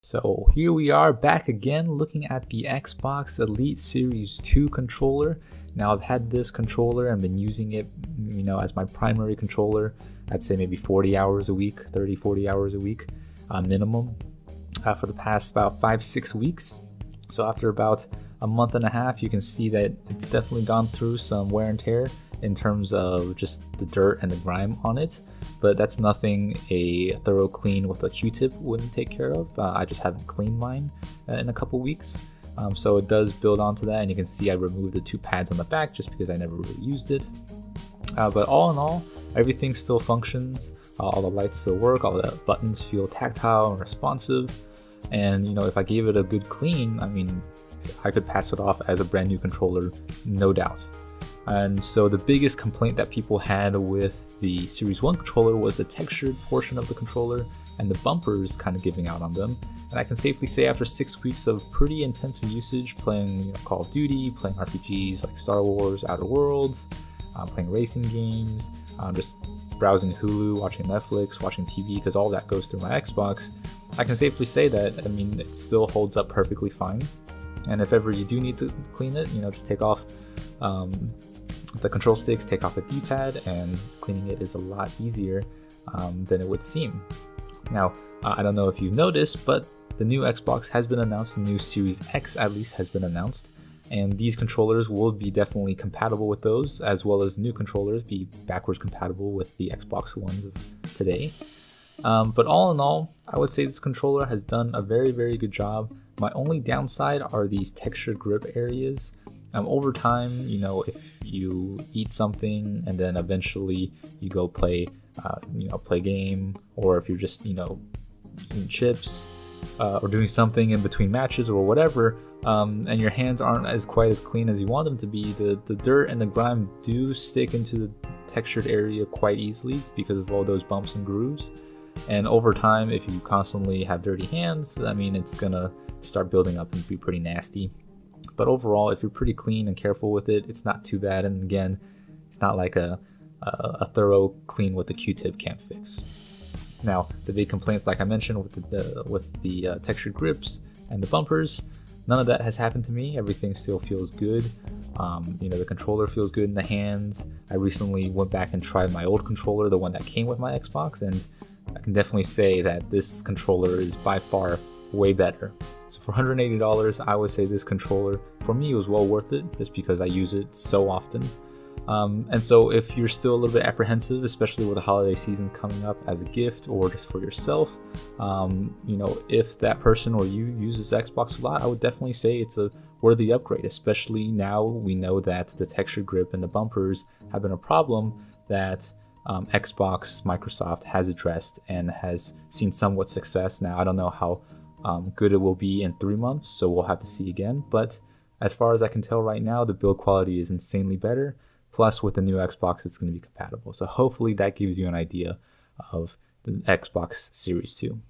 So here we are back again looking at the Xbox Elite Series 2 controller. Now I've had this controller and been using it, as my primary controller. I'd say maybe 40 hours a week, 30, 40 hours a week minimum for the past about 5-6 weeks. So after about a month and a half, you can see that it's definitely gone through some wear and tear in terms of just the dirt and the grime on it, but that's nothing a thorough clean with a Q-tip wouldn't take care of. I just haven't cleaned mine in a couple weeks, so it does build onto that, and you can see I removed the 2 pads on the back just because I never really used it. But all in all, everything still functions. All the lights still work, all the buttons feel tactile and responsive, and if I gave it a good clean, I could pass it off as a brand new controller, no doubt. And so the biggest complaint that people had with the Series 1 controller was the textured portion of the controller and the bumpers kind of giving out on them. And I can safely say after 6 weeks of pretty intensive usage, playing Call of Duty, playing RPGs like Star Wars, Outer Worlds, playing racing games, just browsing Hulu, watching Netflix, watching TV, because all that goes through my Xbox, I can safely say that, it still holds up perfectly fine. And if ever you do need to clean it, just take off the control sticks, take off the D-pad, and cleaning it is a lot easier than it would seem. Now, I don't know if you've noticed, but the new Xbox has been announced, the new Series X at least has been announced, and these controllers will be definitely compatible with those, as well as new controllers be backwards compatible with the Xbox Ones of today. But all in all, I would say this controller has done a very, very good job. My only downside are these textured grip areas. Over time, if you eat something and then eventually you go play a game, or if you're just, eating chips or doing something in between matches or whatever, and your hands aren't as quite as clean as you want them to be, the dirt and the grime do stick into the textured area quite easily because of all those bumps and grooves. And over time, if you constantly have dirty hands, it's gonna start building up and be pretty nasty. But overall, if you're pretty clean and careful with it, it's not too bad. And again, it's not like a thorough clean with the Q-tip can't fix. Now, the big complaints, like I mentioned, with the textured grips and the bumpers, none of that has happened to me. Everything still feels good. The controller feels good in the hands. I recently went back and tried my old controller, the one that came with my Xbox, and I can definitely say that this controller is by far way better. So for $180, I would say this controller for me was well worth it, just because I use it so often. And so if you're still a little bit apprehensive, especially with the holiday season coming up, as a gift or just for yourself, if that person or you use this Xbox a lot, I would definitely say it's a worthy upgrade, especially now we know that the texture grip and the bumpers have been a problem that Xbox, Microsoft has addressed and has seen somewhat success. Now, I don't know how good it will be in 3 months, so we'll have to see again. But as far as I can tell right now, the build quality is insanely better. Plus, with the new Xbox, it's going to be compatible. So hopefully that gives you an idea of the Xbox Series 2.